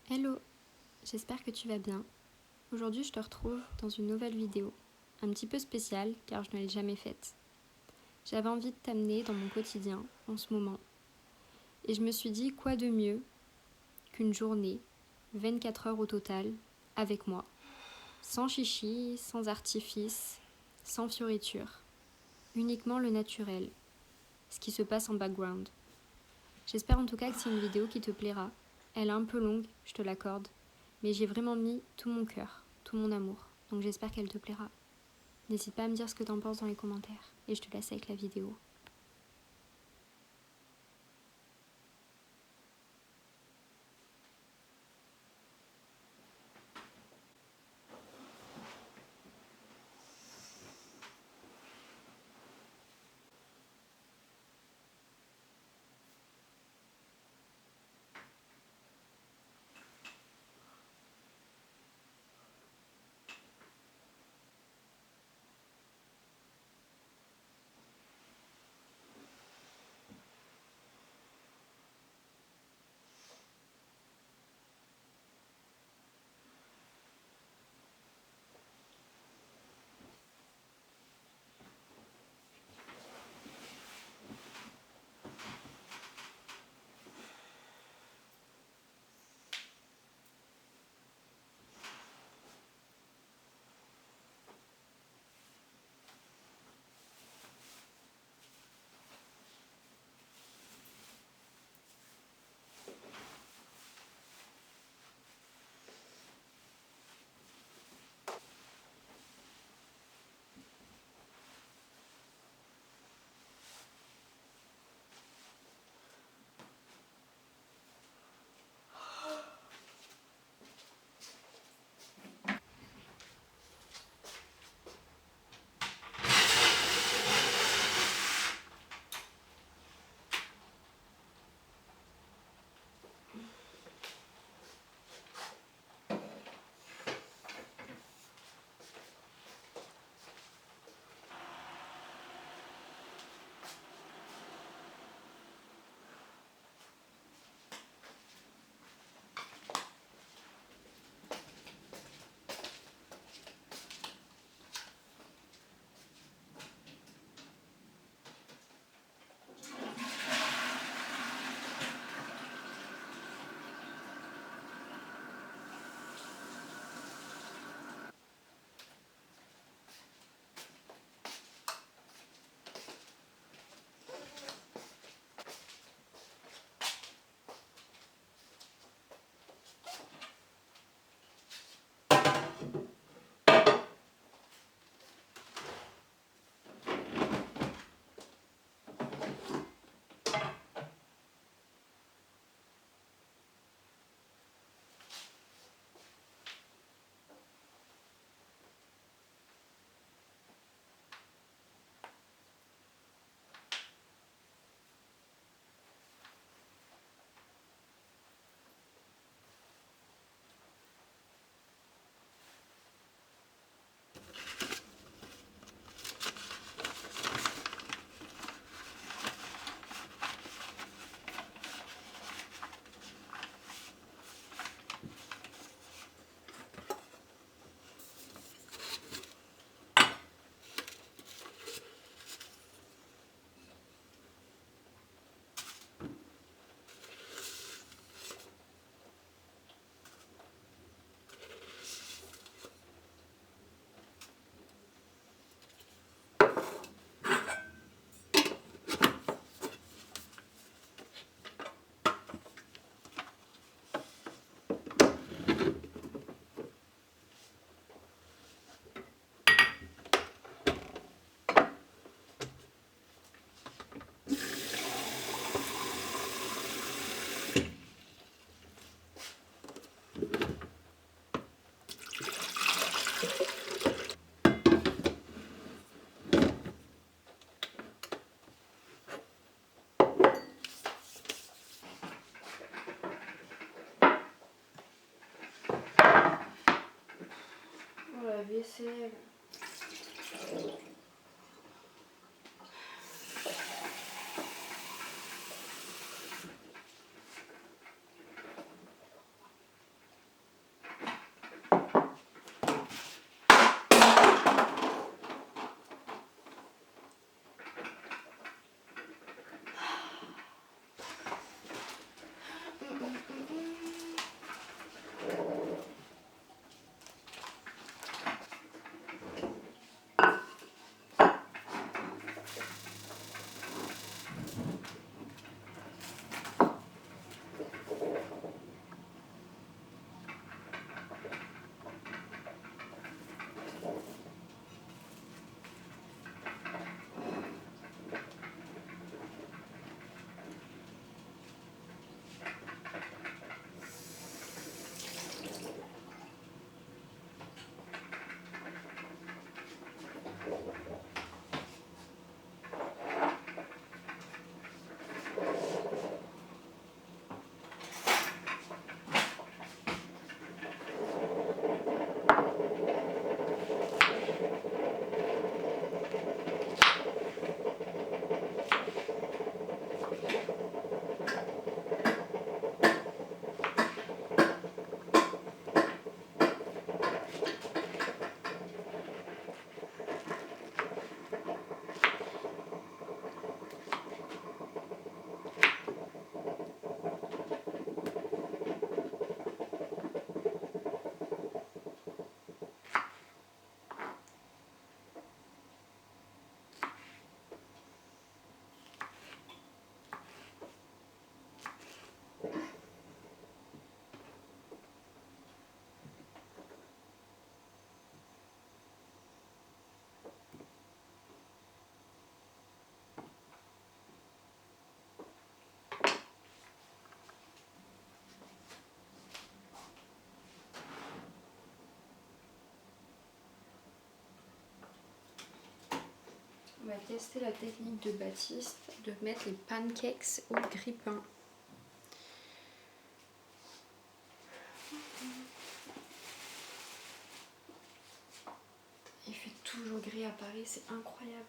Hello, j'espère que tu vas bien. Aujourd'hui, je te retrouve dans une nouvelle vidéo, un petit peu spéciale car je ne l'ai jamais faite. J'avais envie de t'amener dans mon quotidien en ce moment et je me suis dit quoi de mieux qu'une journée, 24 heures au total, avec moi, sans chichi, sans artifice, sans fioritures, uniquement le naturel, ce qui se passe en background. J'espère en tout cas que c'est une vidéo qui te plaira. Elle est un peu longue, je te l'accorde, mais j'ai vraiment mis tout mon cœur, tout mon amour. Donc j'espère qu'elle te plaira. N'hésite pas à me dire ce que t'en penses dans les commentaires. Et je te laisse avec la vidéo. Oh la vaisselle. va tester la technique de Baptiste de mettre les pancakes au grille-pain. Il fait toujours gris à Paris, c'est incroyable.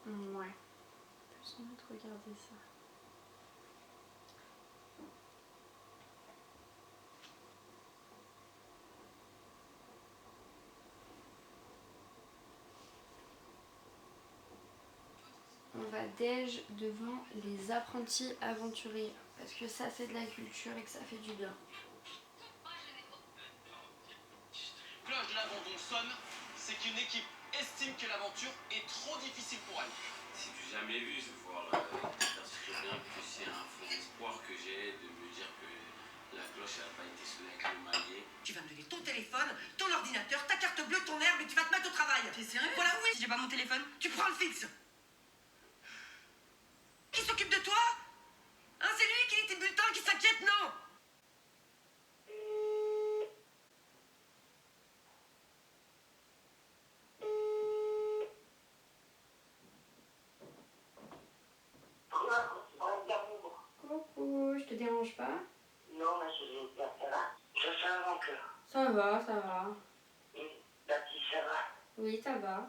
Ouais, je peux sans doute regarder ça. On va déj devant les apprentis aventuriers. Parce que ça c'est de la culture et que ça fait du bien. Cloche de l'abandon sonne, c'est qu'une équipe estime que l'aventure est trop difficile pour elle. Si tu jamais vu ce voir, parce que bien que c'est un faux espoir que j'ai de me dire que la cloche n'a pas été sonnée avec le maillet. Tu vas me donner ton téléphone, ton ordinateur, ta carte bleue, ton herbe et tu vas te mettre au travail. T'es sérieux? Voilà, oui. Si j'ai pas mon téléphone, tu prends le fixe. Qui s'occupe de toi? Hein, c'est lui qui dit Ça va, ça va. Tati, ça va? Oui, ça va.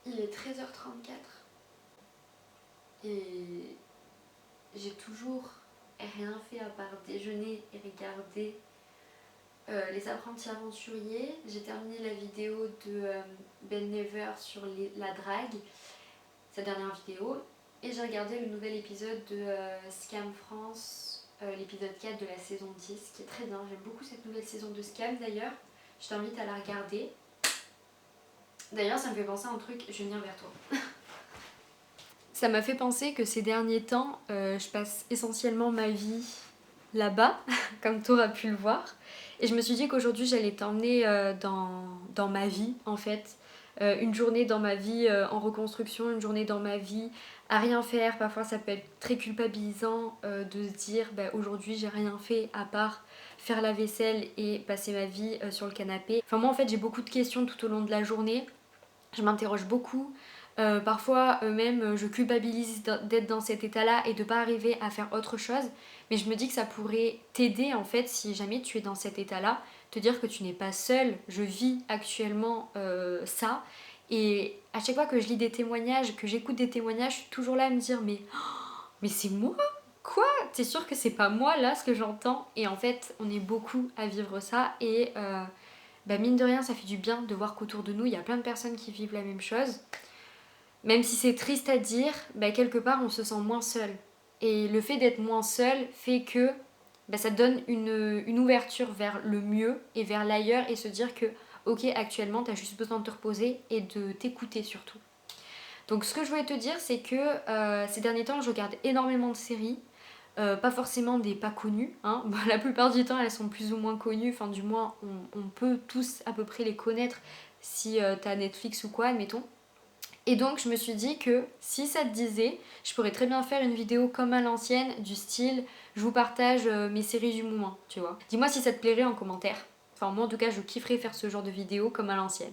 Il est 13h34 et j'ai toujours rien fait à part déjeuner et regarder Les Apprentis Aventuriers. J'ai terminé la vidéo de Ben Never sur la drague, sa dernière vidéo, et j'ai regardé le nouvel épisode de Scam France, l'épisode 4 de la saison 10, qui est très bien. J'aime beaucoup cette nouvelle saison de Scam d'ailleurs. Je t'invite à la regarder. D'ailleurs, ça me fait penser à un truc, je vais venir vers toi. Ça m'a fait penser que ces derniers temps, je passe essentiellement ma vie là-bas, comme tu auras pu le voir. Et je me suis dit qu'aujourd'hui, j'allais t'emmener dans ma vie, en fait. Une journée dans ma vie en reconstruction, une journée dans ma vie à rien faire. Parfois, ça peut être très culpabilisant de se dire aujourd'hui, j'ai rien fait à part faire la vaisselle et passer ma vie sur le canapé. Enfin, moi, en fait, j'ai beaucoup de questions tout au long de la journée. Je m'interroge beaucoup. Parfois même je culpabilise d'être dans cet état-là et de pas arriver à faire autre chose. Mais je me dis que ça pourrait t'aider en fait si jamais tu es dans cet état-là, te dire que tu n'es pas seule. Je vis actuellement ça. Et à chaque fois que je lis des témoignages, que j'écoute des témoignages, je suis toujours là à me dire mais c'est moi? Quoi? T'es sûr que c'est pas moi là ce que j'entends? Et en fait on est beaucoup à vivre ça et mine de rien ça fait du bien de voir qu'autour de nous il y a plein de personnes qui vivent la même chose. Même si c'est triste à dire, quelque part on se sent moins seul. Et le fait d'être moins seul fait que ça donne une ouverture vers le mieux et vers l'ailleurs et se dire que ok actuellement t'as juste besoin de te reposer et de t'écouter surtout. Donc ce que je voulais te dire c'est que ces derniers temps je regarde énormément de séries. Pas forcément des pas connues, hein. La plupart du temps elles sont plus ou moins connues, enfin du moins on peut tous à peu près les connaître si t'as Netflix ou quoi admettons. Et donc je me suis dit que si ça te disait, je pourrais très bien faire une vidéo comme à l'ancienne, du style je vous partage mes séries du moment, tu vois. Dis-moi si ça te plairait en commentaire. Enfin moi en tout cas je kifferais faire ce genre de vidéo comme à l'ancienne.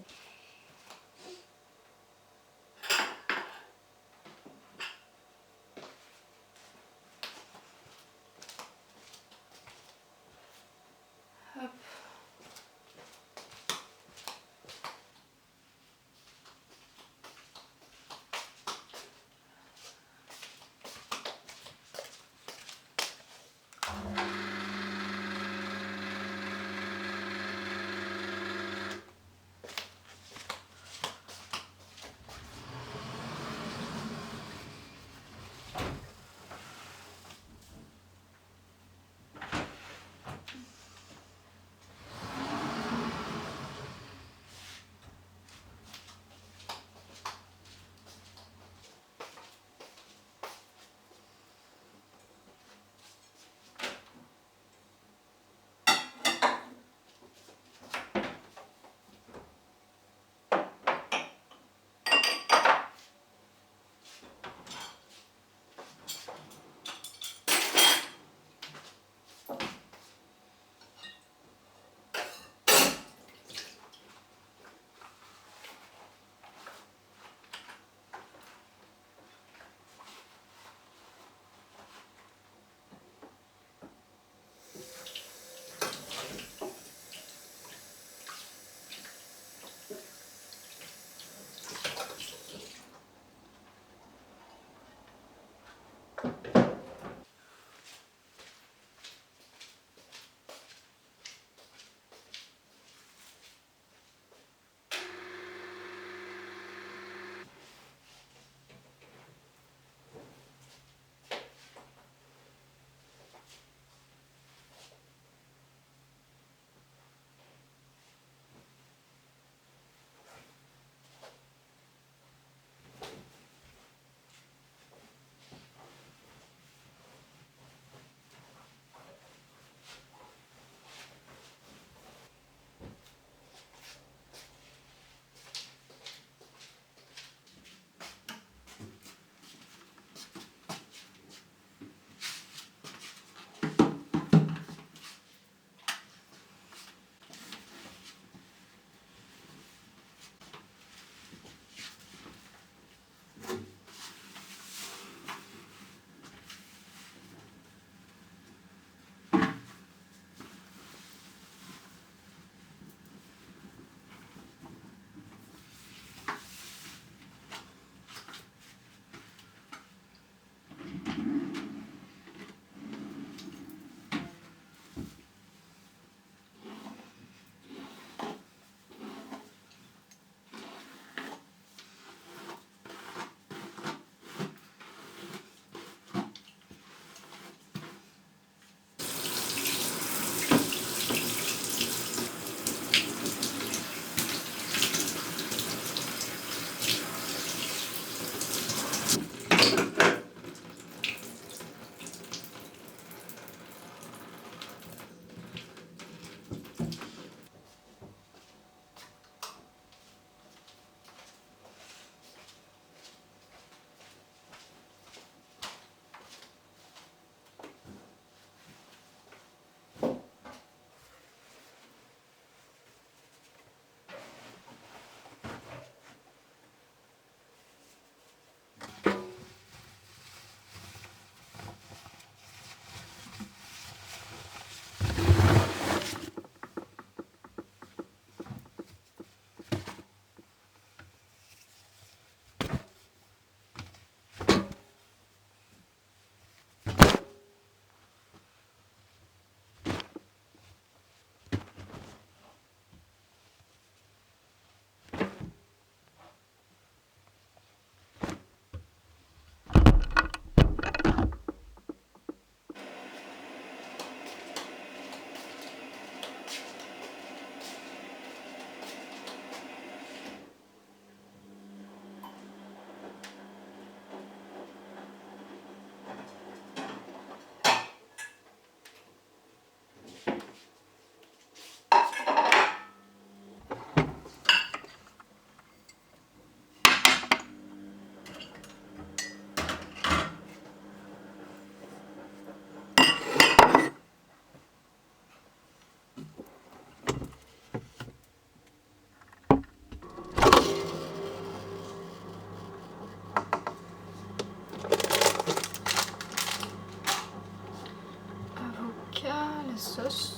sauce.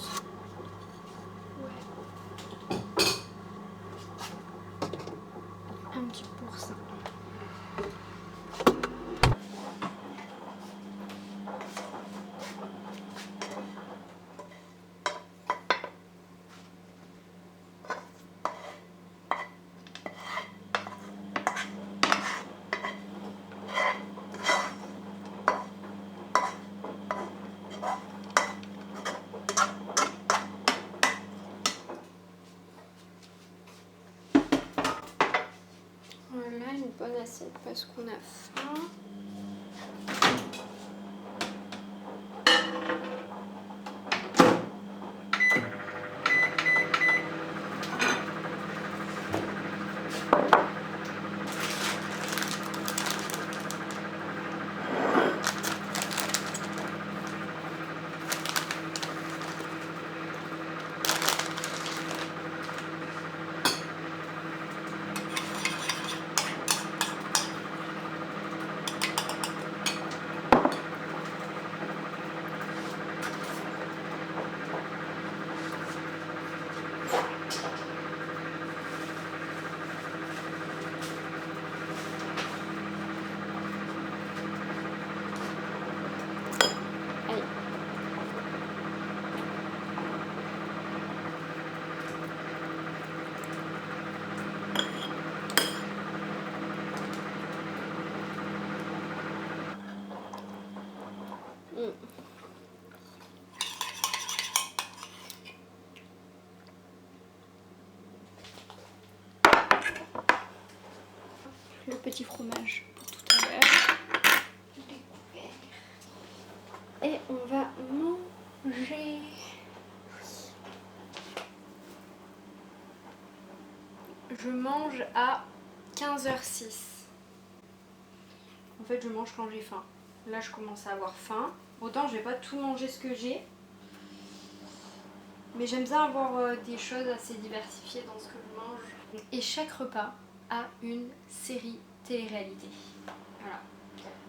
Ouais. Un petit pourcent. Voilà, une bonne assiette parce qu'on a faim. Le petit fromage pour tout à l'heure. Et on va manger. Je mange à 15h06. En fait, je mange quand j'ai faim. Là, je commence à avoir faim. Autant, je vais pas tout manger ce que j'ai. Mais j'aime bien avoir des choses assez diversifiées dans ce que je mange. Et chaque repas a une série télé-réalité. Voilà.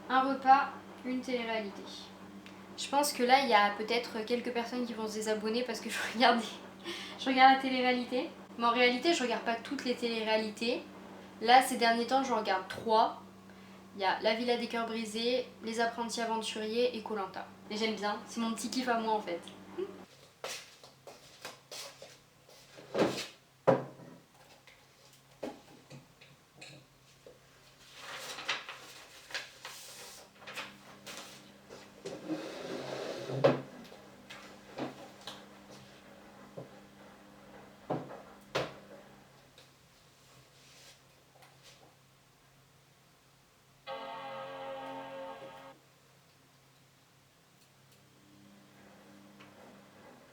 Un repas, une télé-réalité. Je pense que là, il y a peut-être quelques personnes qui vont se désabonner parce que je regarde la télé-réalité. Mais en réalité, je regarde pas toutes les télé-réalités. Là, ces derniers temps, j'en regarde 3. Il y a La Villa des Cœurs Brisés, Les Apprentis Aventuriers et Koh-Lanta. Et j'aime bien, c'est mon petit kiff à moi en fait.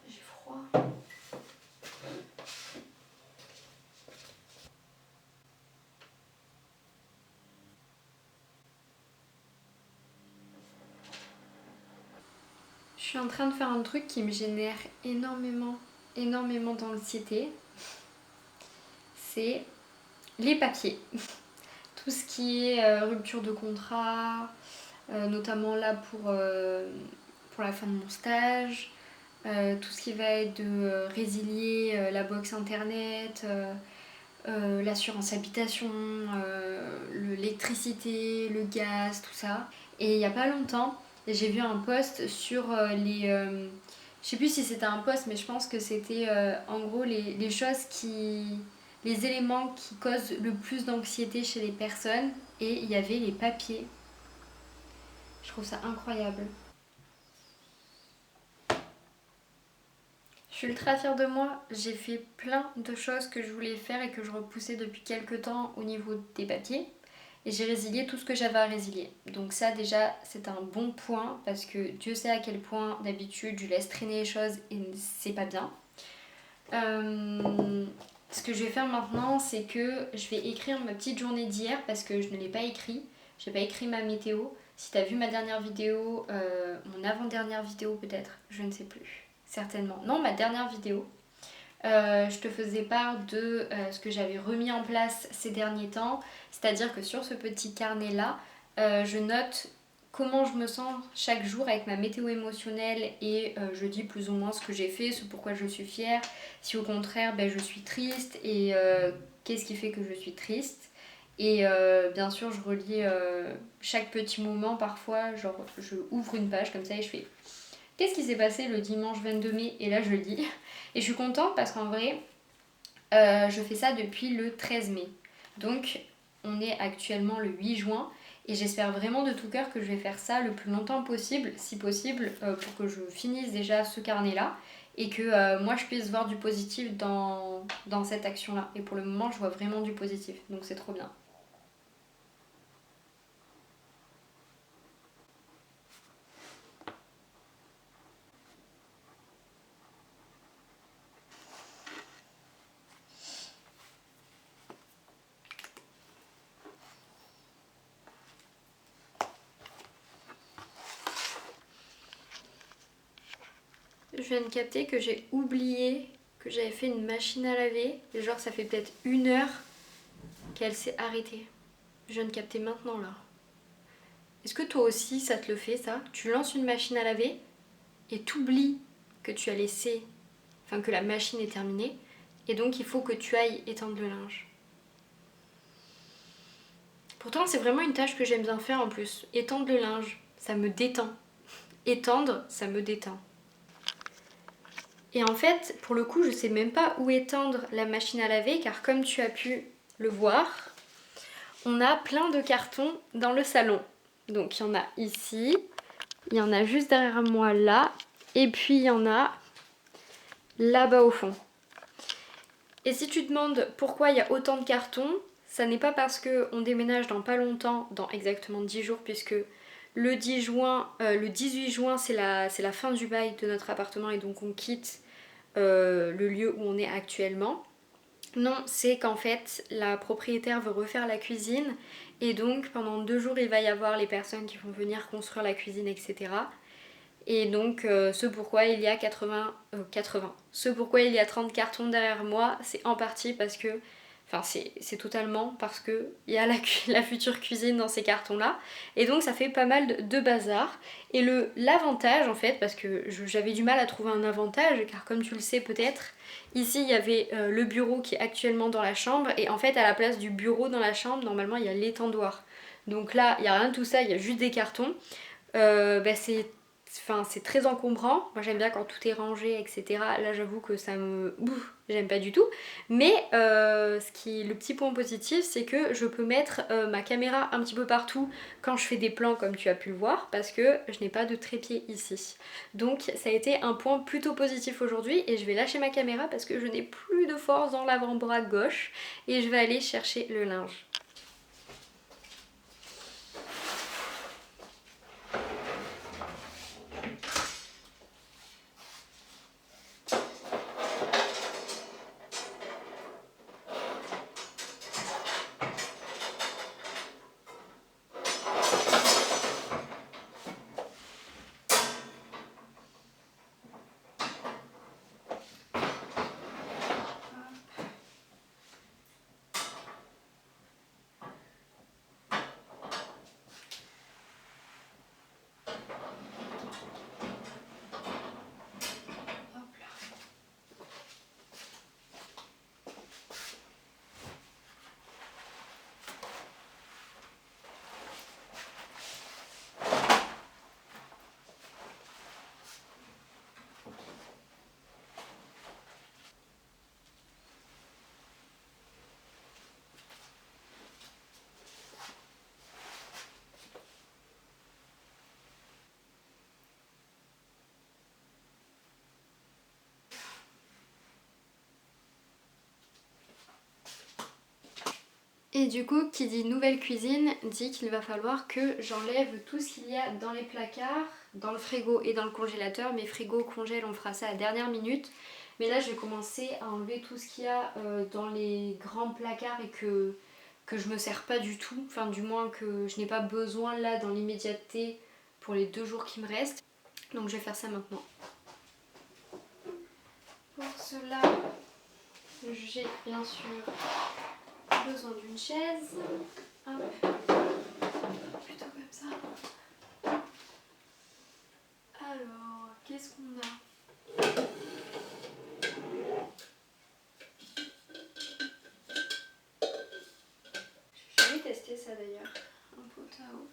J'ai froid. Je suis en train de faire un truc qui me génère énormément d'anxiété. C'est les papiers. Tout ce qui est rupture de contrat, notamment là pour la fin de mon stage, tout ce qui va être de résilier la box internet, l'assurance habitation, l'électricité, le gaz, tout ça. Et il n'y a pas longtemps, j'ai vu un post sur les... je sais plus si c'était un post, mais je pense que c'était en gros les choses qui... les éléments qui causent le plus d'anxiété chez les personnes. Et il y avait les papiers. Je trouve ça incroyable. Je suis ultra fière de moi. J'ai fait plein de choses que je voulais faire et que je repoussais depuis quelques temps au niveau des papiers. Et j'ai résilié tout ce que j'avais à résilier. Donc ça déjà c'est un bon point parce que Dieu sait à quel point d'habitude je laisse traîner les choses et c'est pas bien. Ce que je vais faire maintenant c'est que je vais écrire ma petite journée d'hier parce que je ne l'ai pas écrit. J'ai pas écrit ma météo. Si t'as vu ma dernière vidéo, mon avant-dernière vidéo peut-être, je ne sais plus. Certainement. Non, ma dernière vidéo. Je te faisais part de ce que j'avais remis en place ces derniers temps. C'est-à-dire que sur ce petit carnet-là, je note comment je me sens chaque jour avec ma météo émotionnelle et je dis plus ou moins ce que j'ai fait, ce pourquoi je suis fière, si au contraire je suis triste et qu'est-ce qui fait que je suis triste. Et bien sûr je relis chaque petit moment parfois, genre je ouvre une page comme ça et je fais qu'est-ce qui s'est passé le dimanche 22 mai et là je lis. Et je suis contente parce qu'en vrai je fais ça depuis le 13 mai. Donc on est actuellement le 8 juin et j'espère vraiment de tout cœur que je vais faire ça le plus longtemps possible, si possible, pour que je finisse déjà ce carnet-là et que moi je puisse voir du positif dans cette action-là. Et pour le moment je vois vraiment du positif, donc c'est trop bien. Je viens de capter que j'ai oublié que j'avais fait une machine à laver. Et genre ça fait peut-être 1 heure qu'elle s'est arrêtée. Je viens de capter maintenant là. Est-ce que toi aussi ça te le fait ça? Tu lances une machine à laver et t'oublies que tu as laissé, enfin que la machine est terminée. Et donc il faut que tu ailles étendre le linge. Pourtant c'est vraiment une tâche que j'aime bien faire en plus. Étendre le linge, ça me détend. Étendre, ça me détend. Et en fait, pour le coup, je sais même pas où étendre la machine à laver car comme tu as pu le voir, on a plein de cartons dans le salon. Donc il y en a ici, il y en a juste derrière moi là, et puis il y en a là-bas au fond. Et si tu te demandes pourquoi il y a autant de cartons, ça n'est pas parce qu'on déménage dans pas longtemps, dans exactement 10 jours, puisque le 18 juin c'est la fin du bail de notre appartement et donc on quitte le lieu où on est actuellement. Non, c'est qu'en fait la propriétaire veut refaire la cuisine et donc pendant 2 jours il va y avoir les personnes qui vont venir construire la cuisine, etc. Et donc ce pourquoi il y a 30 cartons derrière moi, c'est en partie parce que enfin c'est totalement parce que il y a la future cuisine dans ces cartons là et donc ça fait pas mal de bazar. Et l'avantage en fait, parce que j'avais du mal à trouver un avantage car comme tu le sais peut-être, ici il y avait le bureau qui est actuellement dans la chambre et en fait à la place du bureau dans la chambre normalement il y a l'étendoir. Donc là il n'y a rien de tout ça, il y a juste des cartons. C'est très encombrant. Moi j'aime bien quand tout est rangé, etc. Là j'avoue que ça me... j'aime pas du tout. Mais le petit point positif c'est que je peux mettre ma caméra un petit peu partout quand je fais des plans comme tu as pu le voir parce que je n'ai pas de trépied ici. Donc ça a été un point plutôt positif aujourd'hui et je vais lâcher ma caméra parce que je n'ai plus de force dans l'avant-bras gauche et je vais aller chercher le linge. Et du coup, qui dit nouvelle cuisine, dit qu'il va falloir que j'enlève tout ce qu'il y a dans les placards, dans le frigo et dans le congélateur. Mes frigos, congèlent, on fera ça à la dernière minute. Mais là, je vais commencer à enlever tout ce qu'il y a dans les grands placards et que je me sers pas du tout. Enfin, du moins que je n'ai pas besoin là dans l'immédiateté pour les 2 jours qui me restent. Donc je vais faire ça maintenant. Pour cela, j'ai bien sûr besoin d'une chaise. Hop. Plutôt comme ça. Qu'est-ce qu'on a? J'ai jamais testé ça d'ailleurs. Un pot à eau.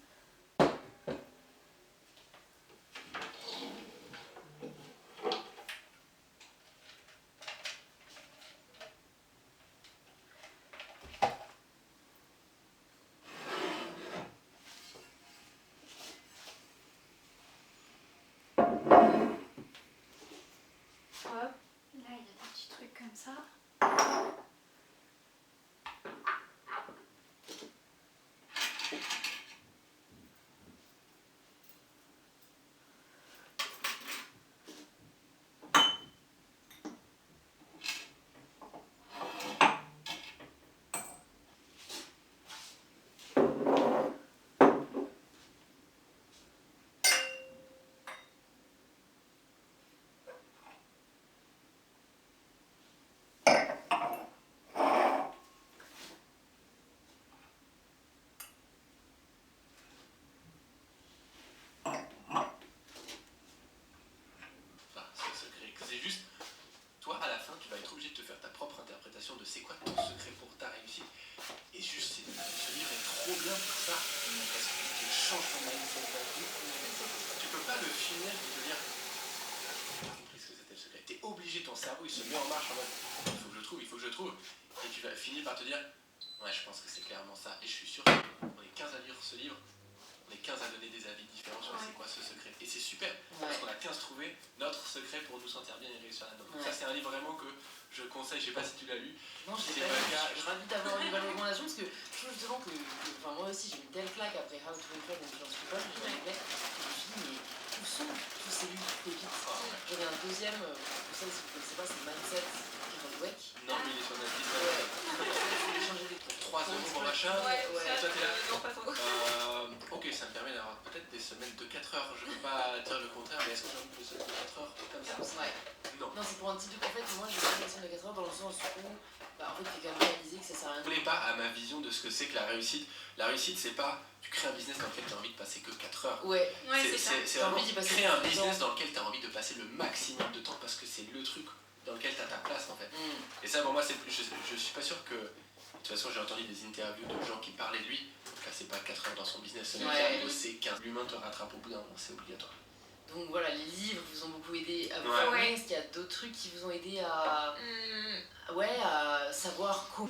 Hop, là il y a des petits trucs comme ça. Enfin, ce secret, c'est juste, toi à la fin, tu vas être obligé de te faire ta propre interprétation de c'est quoi ton secret pour ta réussite. Et juste, ce livre est trop bien pour ça. Parce qu'il change ton mindset d'un coup. Tu peux pas le finir et te dire, j'ai pas compris ce que c'était le secret. T'es obligé, ton cerveau il se met en marche en mode, il faut que je trouve, il faut que je trouve. Et tu vas finir par te dire, ouais, je pense que c'est clairement ça. Et je suis sûr qu'on est 15 à lire ce livre. On est 15 à donner des avis différents sur c'est quoi ce secret. Et c'est super, parce qu'on a 15 trouvé notre secret pour nous sentir bien et réussir là-dedans. Ça, c'est un livre vraiment que je conseille. Je sais pas si tu l'as lu. Non, je Si sais c'est pas, pas le cas, je suis ravie d'avoir une nouvelle recommandation parce que je trouve justement que enfin, moi aussi j'ai eu une telle claque après How to Impress and Influence People, j'ai en anglais, et je me suis dit mais où sont tous ces livres pépites? J'en ai un deuxième, pour ça si vous ne connaissez pas, c'est Mindset Carol Dweck. non, mais il est sur Netflix. Ouais, je vais changer des 3 euros pour machin. Ouais, Et toi, t'es là. Non, pas trop. Ok, ça me permet d'avoir peut-être des semaines de 4 heures. Je ne peux pas dire le contraire, mais est-ce que j'ai envie de semaines de 4 heures comme ça? Ouais. Non. Non, c'est pour un type de. En fait, moi j'ai fait une semaine de 4 heures dans le sens où bah, en fait, il faut quand même réaliser que ça sert à rien. Ne voulez pas à ma vision de ce que c'est que la réussite. La réussite, c'est pas tu crées un business dans lequel tu as envie de passer que 4 heures. Ouais, Ouais, c'est ça. C'est T'as vraiment envie d'y passer créer un plus de business temps. dans lequel tu as envie de passer le maximum de temps parce que c'est le truc dans lequel tu as ta place en fait. Mm. Et ça pour moi, c'est plus. Je suis pas sûr que. De toute façon, j'ai entendu des interviews de gens qui parlaient de lui. Donc là, c'est pas 4 heures dans son business, c'est Ouais. bosser 15. L'humain te rattrape au bout d'un moment, c'est obligatoire. Donc voilà, les livres vous ont beaucoup aidé à vous Ouais. former. Est-ce qu'il y a d'autres trucs qui vous ont aidé à. Ouais, à savoir comment.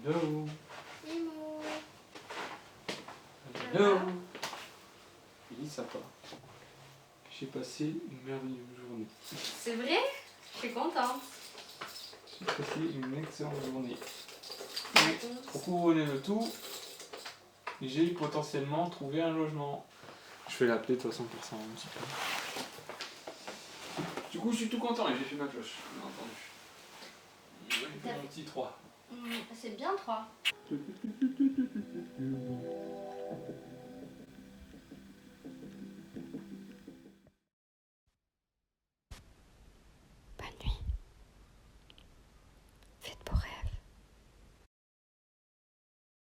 Hello. Imo. Hello. Il est sympa. J'ai passé une merveilleuse journée. C'est vrai? Je suis contente. J'ai passé une excellente journée. Et pour couronner le tout, j'ai potentiellement trouvé un logement. Je vais l'appeler de toute façon pour ça un petit peu. Du coup, je suis tout content et j'ai fait ma cloche, bien entendu. Ouais, mon petit 3. C'est bien 3.